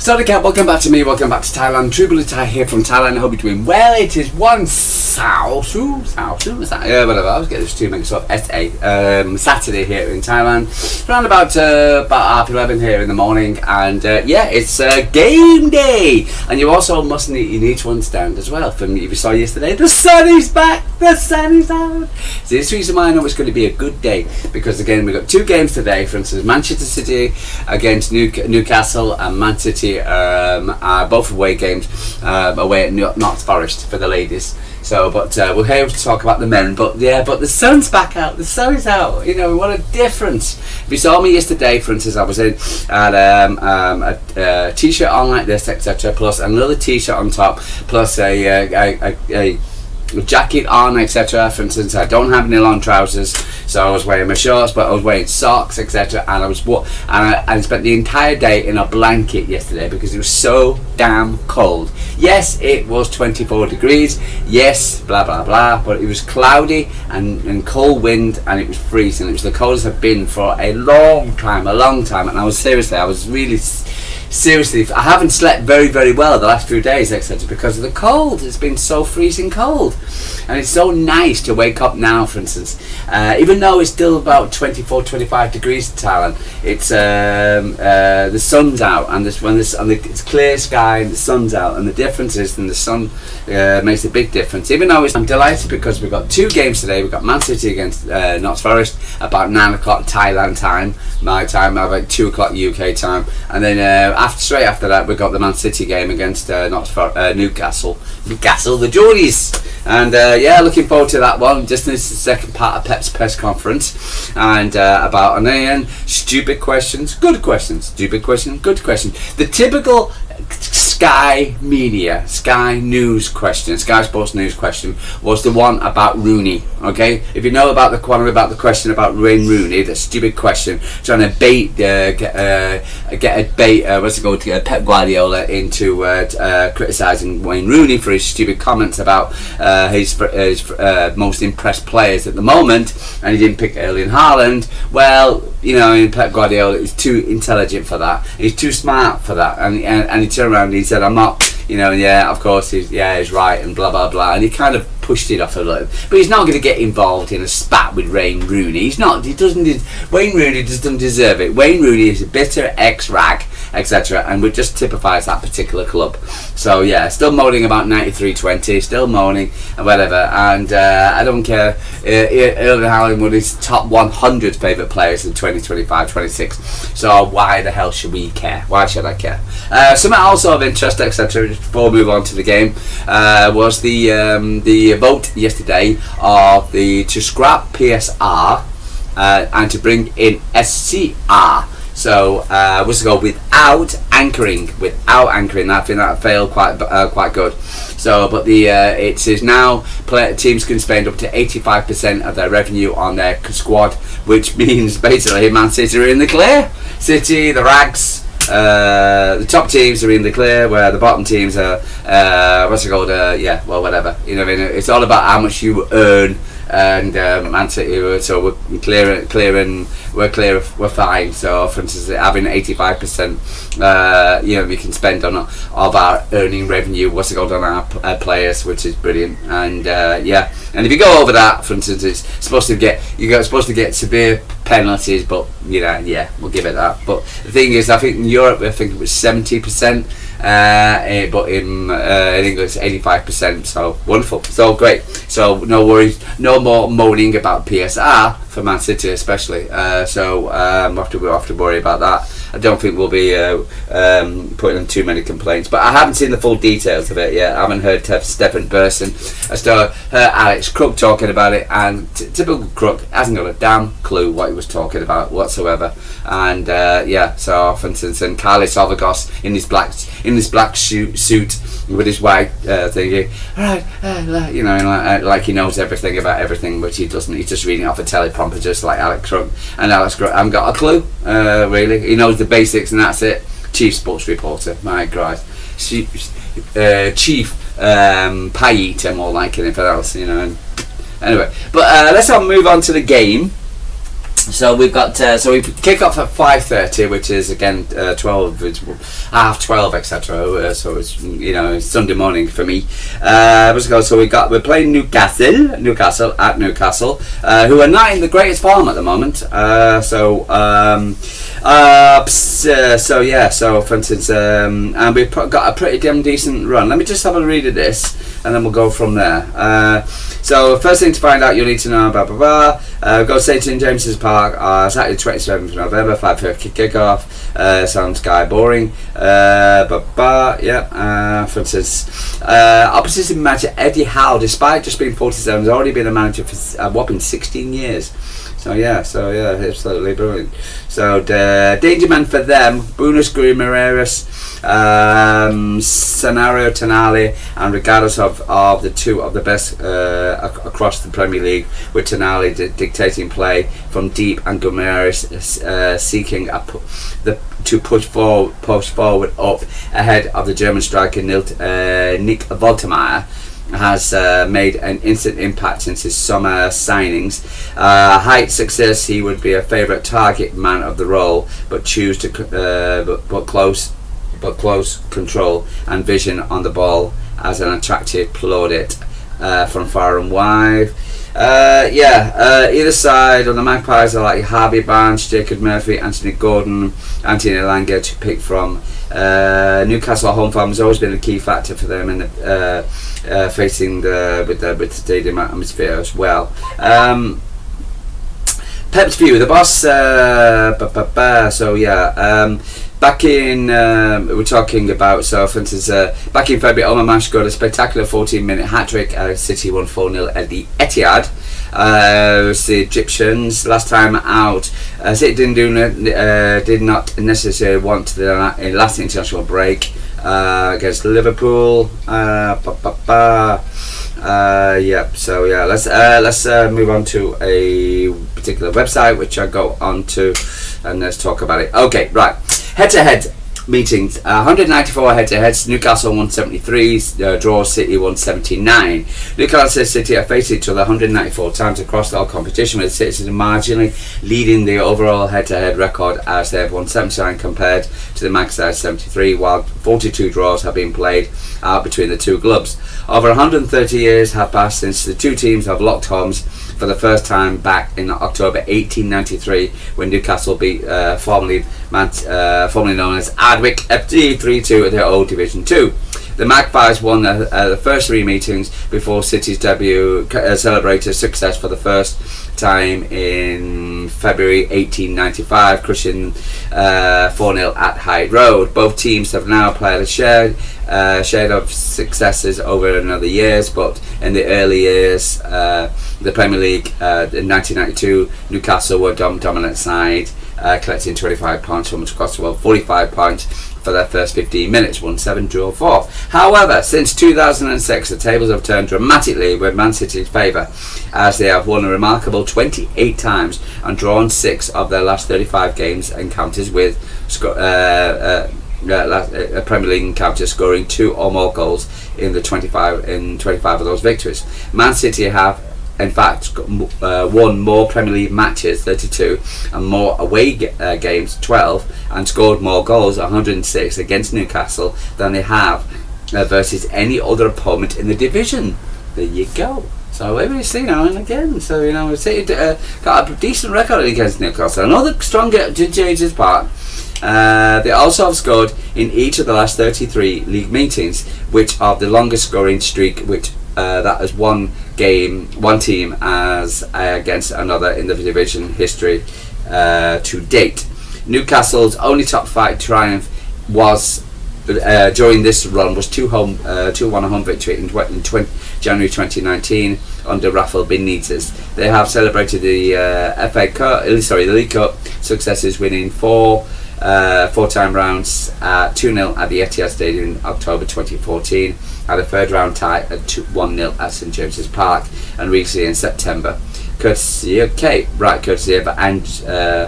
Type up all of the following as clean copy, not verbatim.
Sawadee Cap, welcome back to me, welcome back to Thailand. True Blue Thai here from Thailand. I hope you're doing well. It is one whatever. I was getting this 2 minutes off. Saturday here in Thailand. Around about 11:30 here in the morning, and it's game day. And you also you need to understand as well. From you saw yesterday, the sun is back. The sun is out. So this reason why I know it's going to be a good day, because again we've got 2 games today. For instance, Manchester City against Newcastle, and Man City are both away games away at Nottingham Forest for the ladies. So, but we're here to talk about the men. But the sun's back out. The sun is out. You know, what a difference. If you saw me yesterday, for instance, I was in at a t-shirt on like this, etc., plus another t-shirt on top, plus a jacket on, etc. For instance, I don't have any long trousers, so I was wearing my shorts, but I was wearing socks, etc. And I spent the entire day in a blanket yesterday because it was so damn cold. Yes, it was 24 degrees. Yes, blah blah blah. But it was cloudy and cold wind, and it was freezing. It was the coldest I've been for a long time, and I was really seriously, I haven't slept very, very well the last few days, etc., because of the cold. It's been so freezing cold, and it's so nice to wake up now. For instance, even though it's still about 24, 25 degrees in Thailand, it's the sun's out, and it's clear sky and the sun's out, and the difference is, and the sun makes a big difference. Even though I'm delighted because we've got 2 games today. We've got Man City against Nottingham Forest about 9 o'clock Thailand time, my time, about 2 o'clock UK time, and then straight after that we've got the Man City game against Newcastle, the Geordies, and looking forward to that one. Just in the second part of Pep's press conference, and stupid questions, good questions, stupid questions, good questions. The typical Sky News question, Sky Sports News question was the one about Rooney. Okay, if you know about the question about Wayne Rooney, the stupid question trying to get Pep Guardiola into criticising Wayne Rooney for his stupid comments about his most impressed players at the moment, and he didn't pick Erling Haaland. Well, you know, Pep Guardiola is too intelligent for that. He's too smart for that, and he turned around and he said, "I'm not." You know, of course, he's right, and blah blah blah, and he kind of pushed it off a little. But he's not going to get involved in a spat with Wayne Rooney. He's not. Wayne Rooney doesn't deserve it. Wayne Rooney is a bitter ex-rag, etc., and it just typifies that particular club. So still moaning about 93-20, still moaning and whatever. And I don't care. Erling Haaland was his top 100 favourite players in 2025-26. So why the hell should we care? Why should I care? Something also of interest, etc. Before we move on to the game, was the vote yesterday of to scrap PSR and to bring in SCR. So what's it called? Without anchoring. I think that failed quite good. So, but it is now teams can spend up to 85% of their revenue on their squad, which means basically Man City are in the clear. City, the Rags. The top teams are in the clear, where the bottom teams are whatever. You know what I mean? It's all about how much you earn, and Man City, so we're clear and we're fine. So for instance, having 85%, we can spend on of our earning revenue, on our players, which is brilliant. And and if you go over that, for instance, it's supposed to get severe penalties, but we'll give it that. But the thing is, I think in Europe, I think it was 70%, but in England it's 85%. So wonderful, so great. So no worries, no more moaning about PSR for Man City, especially. We'll have to worry about that. I don't think we'll be putting in too many complaints, but I haven't seen the full details of it yet. I haven't heard Stefan Burson. I still heard Alex Crook talking about it, and typical Crook hasn't got a damn clue what he was talking about whatsoever. And so for instance, and Carlos Salvagos in his black suit with his white thingy, like he knows everything about everything, which he doesn't. He's just reading off a teleprompter, just like Alex Crook. And Alex Crook hasn't got a clue, really. He knows the basics, and that's it. Chief sports reporter, my God. Chief pie eater, more like anything else, And anyway, but let's move on to the game. So we've got so we kick off at 5:30, which is again 12, it's half 12, etc. So it's it's Sunday morning for me. Let's go. So we're playing Newcastle at Newcastle, who are not in the greatest form at the moment. So for instance, and we've got a pretty damn decent run. Let me just have a read of this, and then we'll go from there. So first thing to find out, you need to know go to St James's Park, Saturday 27th of November, 5:30 kickoff. Sounds guy boring. For instance, opposition manager Eddie Howe, despite just being 47, has already been a manager for a whopping 16 years. So absolutely brilliant. So the danger man for them: Bruno Guimaraes, Scenario Tonali, and regardless of the two of the best across the Premier League, with Tonali dictating play from deep and Guimaraes seeking to push forward up ahead of the German striker Nick Woltermeyer. Has made an instant impact since his summer signings. Height success, he would be a favourite target man of the role, but choose to but close control and vision on the ball as an attractive plaudit from far and wide. Either side on the Magpies are like Harvey Barnes, Jacob Murphy, Anthony Gordon, Anthony Elanga to pick from. Newcastle home form has always been a key factor for them in the facing with the stadium atmosphere as well. Pep's view, the boss. Back in, we're talking about, so for instance, back in February, Omar Mash scored a spectacular 14-minute hat-trick. City won 4-0 at the Etihad. The Egyptians, last time out, City did not necessarily want the last international break against Liverpool. Let's move on to a particular website which I go on to, and let's talk about it. Okay, right. Head-to-head meetings. 194 head-to-heads. Newcastle 173. Draw City 179. Newcastle City have faced each other 194 times across all competition, with City marginally leading the overall head-to-head record as they have won 79 compared to the Magpies 73, while 42 draws have been played out between the two clubs. Over 130 years have passed since the two teams have locked horns for the first time back in October 1893, when Newcastle beat formerly known as Ardwick FC 3-2 at their old Division 2. The Magpies won the first three meetings before City's debut celebrated success for the first time in February 1895, crushing 4-0 at Hyde Road. Both teams have now played a shared of successes over another years, but in the early years, the Premier League in 1992, Newcastle were dominant side, collecting 25 points from Newcastle, 45 points for their first 15 minutes, 1-7, draw 4. However, since 2006, the tables have turned dramatically with Man City's favour, as they have won a remarkable 28 times and drawn 6 of their last 35 games encounters, with Premier League encounters, scoring 2 or more goals in 25 of those victories. Man City have in fact won more Premier League matches, 32, and more away games, 12, and scored more goals, 106, against Newcastle than they have versus any other opponent in the division. There you go. So everybody's seen now and again. So City got a decent record against Newcastle. Another stronger to James's Park. They also have scored in each of the last 33 league meetings, which are the longest scoring streak, which that is one team as against another in the division history to date. Newcastle's only top 5 triumph was during this run was 2-1 home victory in January 2019 under Rafael Benitez. They have celebrated the the League Cup successes, winning 4 time rounds 2-0 at the Etihad Stadium in October 2014, had a third round tie at 1-0 at St James's Park, and recently in September, courtesy of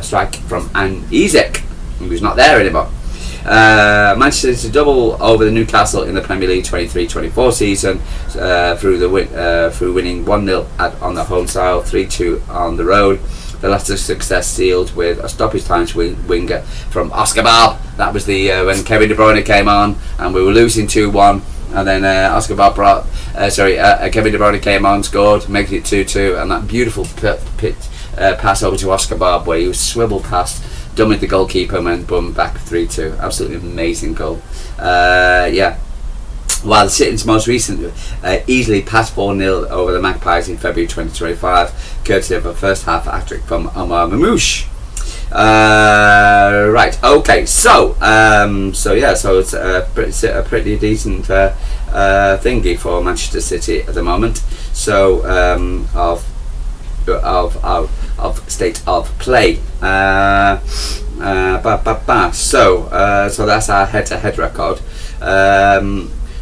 strike from An Isaac, who's not there anymore. Manchester City double over the Newcastle in the Premier League 23-24 season through winning 1-0 on the home side, 3-2 on the road. the latter success sealed with a stoppage time winger from Oscar Bob. That was the when Kevin De Bruyne came on and we were losing 2-1, and then Oscar Bob Kevin De Bruyne came on, scored, making it 2-2, and that beautiful pass over to Oscar Bob where he was swiveled past, dummied the goalkeeper, and then boom, back 3-2. Absolutely amazing goal. While City's most recent easily passed 4-0 over the Magpies in February 2025, courtesy of a first half hat-trick from Omar Mamouche. Right, okay, so it's a pretty decent thingy for Manchester City at the moment. So of state of play. So that's our head-to-head record.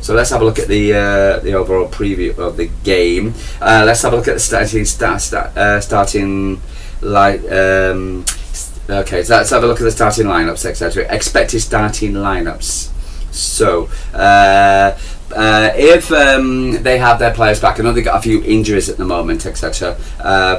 So let's have a look at the overall preview of the game. Let's have a look at the starting line. Okay, so let's have a look at the starting lineups, etc. Expected starting lineups. So if they have their players back, I know they've got a few injuries at the moment, etc.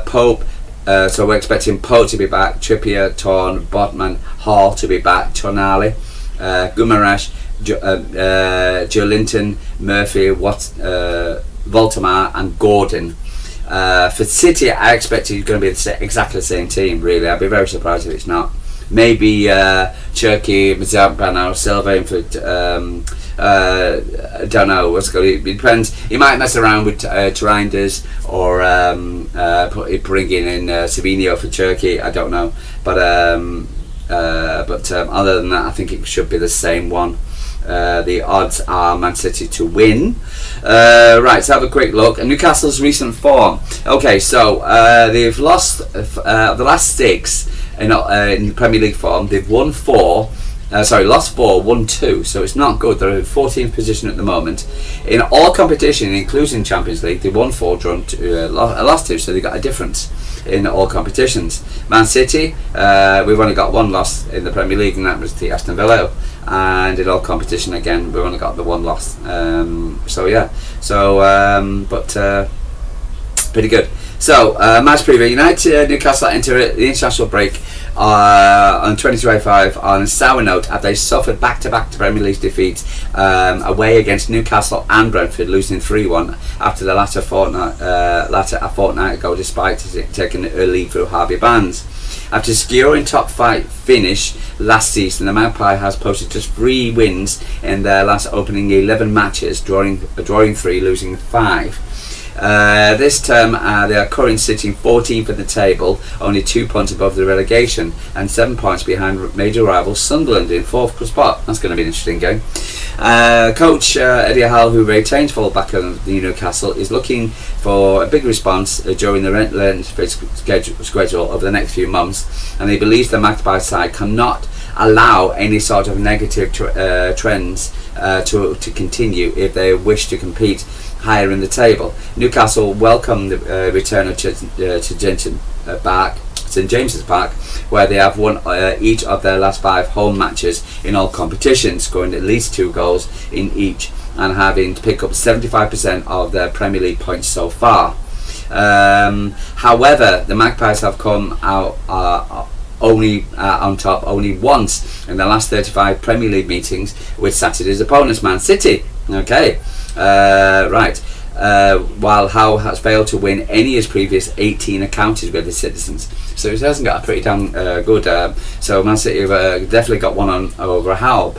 Pope. So we're expecting Pope to be back, Trippier, Torn, Botman, Hall to be back, Tonali, Guimaraes, Joelinton, Murphy, Voltemar and Gordon. For City, I expect it's going to be exactly the same team, really. I'd be very surprised if it's not. Maybe Cherki, Bernardo Silva, I don't know what's going. It depends. He might mess around with Reinders or bringing in Savinho for Cherki. I don't know, but other than that, I think it should be the same one. The odds are Man City to win. Right, so have a quick look at Newcastle's recent form. Okay, so they've lost the last 6 in Premier League form. They've won 4. Lost 4, won 2. So it's not good. They're in 14th position at the moment. In all competition, including Champions League, they won 4, drawn 2, lost 2. So they got a difference in all competitions. Man City, we've only got 1 loss in the Premier League, and that was the Aston Villa. And in all competition again, we've only got the 1 loss. Pretty good. So match preview: United Newcastle enter the international break on 2025 on a sour note after they suffered back-to-back Premier League defeats away against Newcastle and Brentford, losing 3-1 after the latter a fortnight ago, despite taking the early lead through Harvey Barnes. After securing top 5 finish last season, the Magpie has posted just 3 wins in their last opening 11 matches, drawing 3, losing 5. This term they are currently sitting 14th in the table, only 2 points above the relegation and 7 points behind major rival Sunderland in 4th spot. That's going to be an interesting game. Coach Eddie Howe, who retains full-back of the Newcastle, is looking for a big response during the relentless schedule over the next few months, and he believes the Magpie side cannot allow any sort of negative trends to continue if they wish to compete higher in the table. Newcastle welcomed the return of St James's Park, where they have won each of their last 5 home matches in all competitions, scoring at least 2 goals in each and having to pick up 75% of their Premier League points so far. However, the Magpies have come out only on top only once in the last 35 Premier League meetings with Saturday's opponents, Man City. Okay. While Howe has failed to win any of his previous 18 encounters with the Citizens, so he hasn't got a pretty damn good. So Man City have definitely got one on over Howe.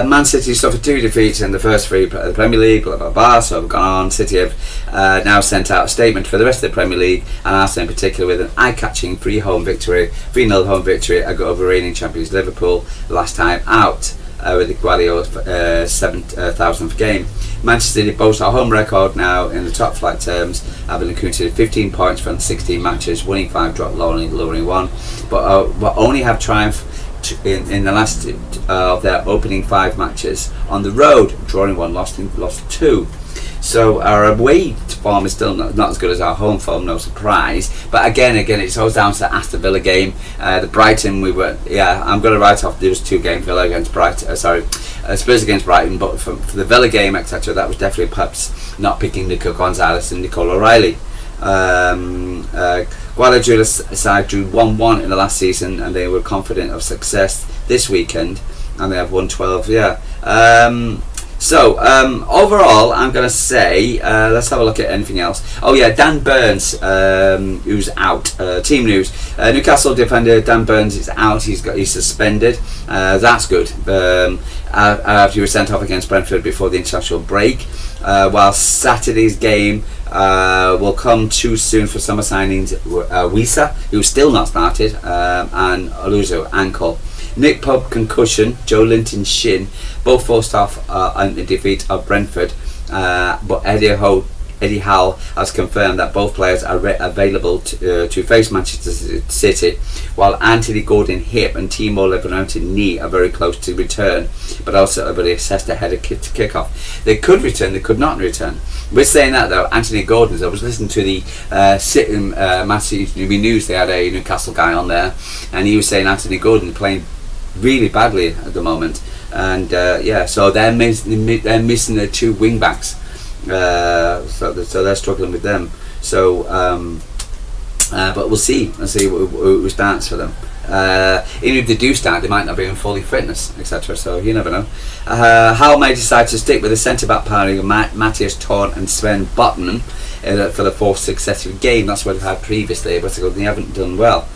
Man City suffered 2 defeats in the first 3 of the Premier League, blah blah blah. So have gone on. City have now sent out a statement for the rest of the Premier League, and Arsenal in particular, with an eye-catching 3-0 home victory over reigning champions Liverpool last time out, with the Guardiola's 7,000th game. Manchester City boast a home record now in the top flight terms, having accumulated 15 points from 16 matches, winning 5, losing 1, but only have triumphed in the last of their opening 5 matches on the road, drawing 1, lost 2. So our away form is still not as good as our home form, no surprise. But again, it's always down to the Aston Villa game. The Brighton, I'm going to write off those 2 games, Villa against Spurs against Brighton. But for the Villa game, etc., that was definitely perhaps not picking Nico Gonzalez and Nicole O'Reilly. Guadalupe's side drew 1-1 in the last season, and they were confident of success this weekend, and they have won 12. Overall, I'm going to say, let's have a look at anything else. Oh yeah, Dan Burns, who's out. Team news: Newcastle defender Dan Burns is out. He's suspended. That's good. After he was sent off against Brentford before the international break. While Saturday's game will come too soon for summer signings. Wisa, who's still not started, and Oluzo ankle. Nick Pope concussion, Joe Linton shin, both forced off in the defeat of Brentford, but Eddie Howe has confirmed that both players are available to face Manchester City, while Anthony Gordon hip and Timo Leverante knee are very close to return, but also be assessed ahead of kick-off. They could return, they could not return. We're saying that though, Anthony Gordon, I was listening to the City Matthew News, they had a Newcastle guy on there, and he was saying Anthony Gordon playing really badly at the moment, and so they're missing the 2 wing backs, so they're struggling with them. So but we'll see who starts for them. Even if they do start, they might not be in fully fitness, etc. So you never know. Hull may decide to stick with the centre back pairing of Matthias Torn and Sven Botman for the 4th successive game. That's what they've had previously, but they haven't done well.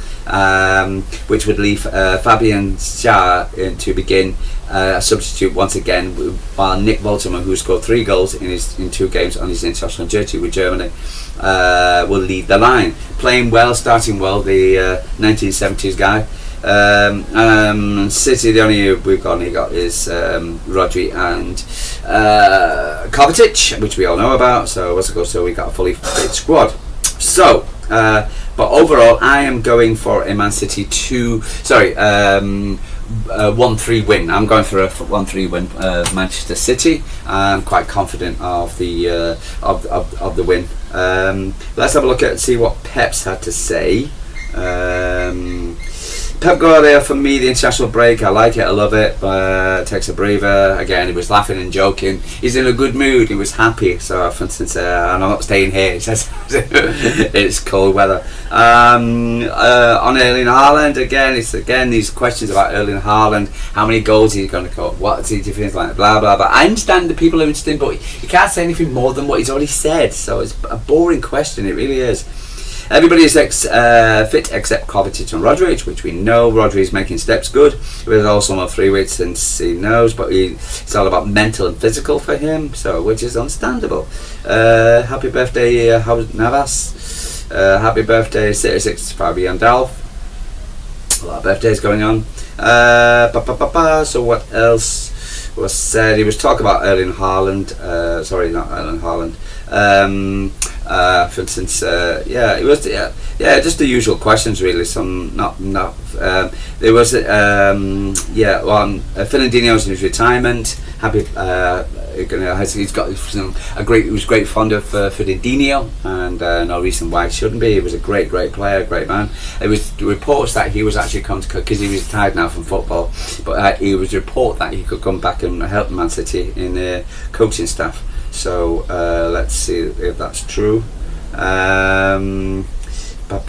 Which would leave Fabian Schär to begin a substitute once again, while Nick Wolterman, who scored 3 goals in 2 games on his international jersey with Germany, will lead the line. Playing well, starting well, the 1970s guy. City, the only we've got is Rodri and Kovacic, which we all know about. So we got a fully fit squad. So. But overall, I am going for a Man City 1-3 win. I'm going for a 1-3 win Manchester City. I'm quite confident of the win. Let's have a look see what Pep's had to say. Pep Guardiola, for me, the international break, I like it, I love it, takes a breather. Again, he was laughing and joking. He's in a good mood, he was happy. So, for instance, I'm not staying here, he says. It's cold weather. On Erling Haaland, again, these questions about Erling Haaland, how many goals he's going to score, what's he doing, like blah, blah, blah. I understand the people are interested, but you can't say anything more than what he's already said. So, it's a boring question, it really is. Everybody is fit except Kovacic and Rodri, which we know. Rodri is making steps good. With also not 3 weeks since he knows, but it's all about mental and physical for him, so which is understandable. Happy birthday, Navas. Happy birthday, 65 Yandalf. A lot of birthdays going on. So what else was said? He was talking about Erling Haaland. Sorry, not Erling Haaland. For instance, it was just the usual questions really. Some not there was Fernandinho's in his retirement. Happy, he's got he was great fond of Fernandinho, and no reason why he shouldn't be. He was a great player, great man. There was reports that he was actually coming to, because he was retired now from football, but he was report that he could come back and help Man City in the coaching staff. So let's see if that's true. Pep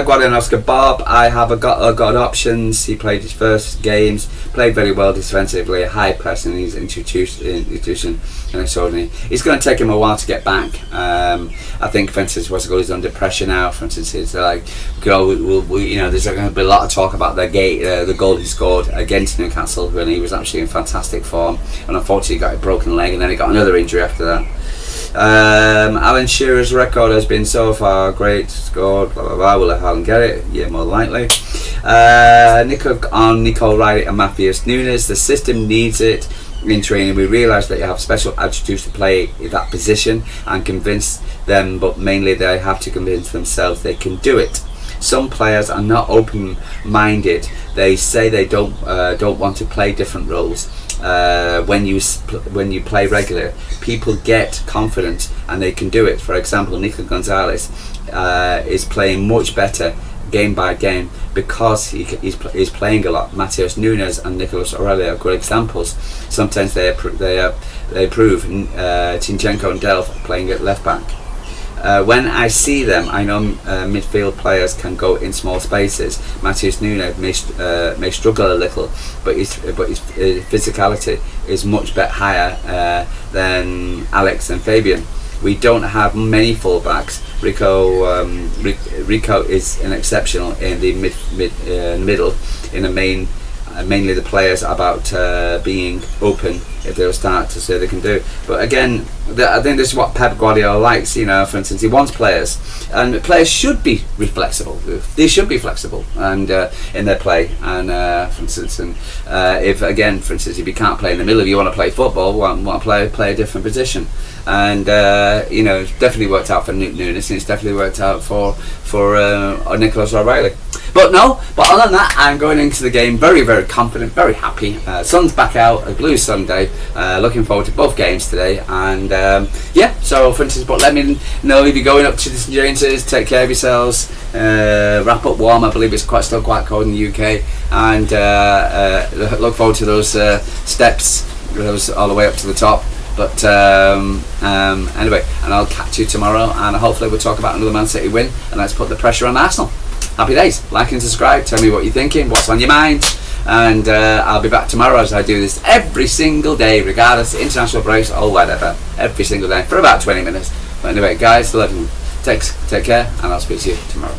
Guardiola and Oscar Bob, I have got options. He played his first games, played very well defensively, high press in his institution, and extraordinary. It's going to take him a while to get back. I think, for instance, he's under pressure now. For instance, it's like there's going to be a lot of talk about the goal he scored against Newcastle when he was actually in fantastic form, and unfortunately he got a broken leg, and then he got another injury after that. Alan Shearer's record has been so far great, scored, blah blah blah. Will Haaland get it? Yeah, more likely. Nico O'Reilly and Matthias Nunes. The system needs it. In training, we realise that you have special attributes to play that position and convince them, but mainly they have to convince themselves they can do it. Some players are not open-minded. They say they don't want to play different roles. when you play regular, people get confident and they can do it. For example, Nico Gonzalez is playing much better game by game because he's playing a lot. Matheus Nunes and Nicolas Aurelio are good examples. Sometimes they prove Zinchenko and Delph playing at left back. When I see them, I know midfield players can go in small spaces. Matheus Nunes may struggle a little, but his physicality is much higher than Alex and Fabian. We don't have many fullbacks. Rico is an exceptional in the middle. In the mainly the players are about being open if they'll start to say they can do. But again, I think this is what Pep Guardiola likes. You know, for instance, he wants players, and players should be flexible. They should be flexible and in their play. And for instance, if again, for instance, if you can't play in the middle, if you want to play football, want to play a different position. And you know, it's definitely worked out for Nunes, and it's definitely worked out for Nicolas O'Reilly. But other than that, I'm going into the game very, very confident, very happy. Sun's back out, a blue Sunday. Looking forward to both games today. And yeah, so for instance, but let me know if you're going up to the St James's. Take care of yourselves. Wrap up warm. I believe it's still quite cold in the UK. And look forward to those steps, those all the way up to the top. But anyway, and I'll catch you tomorrow, and hopefully we'll talk about another Man City win, and let's put the pressure on Arsenal. Happy days. Like and subscribe. Tell me what you're thinking, what's on your mind, and I'll be back tomorrow as I do this every single day, regardless of international breaks or whatever. Every single day for about 20 minutes. But anyway, guys, love you. Take care, and I'll speak to you tomorrow.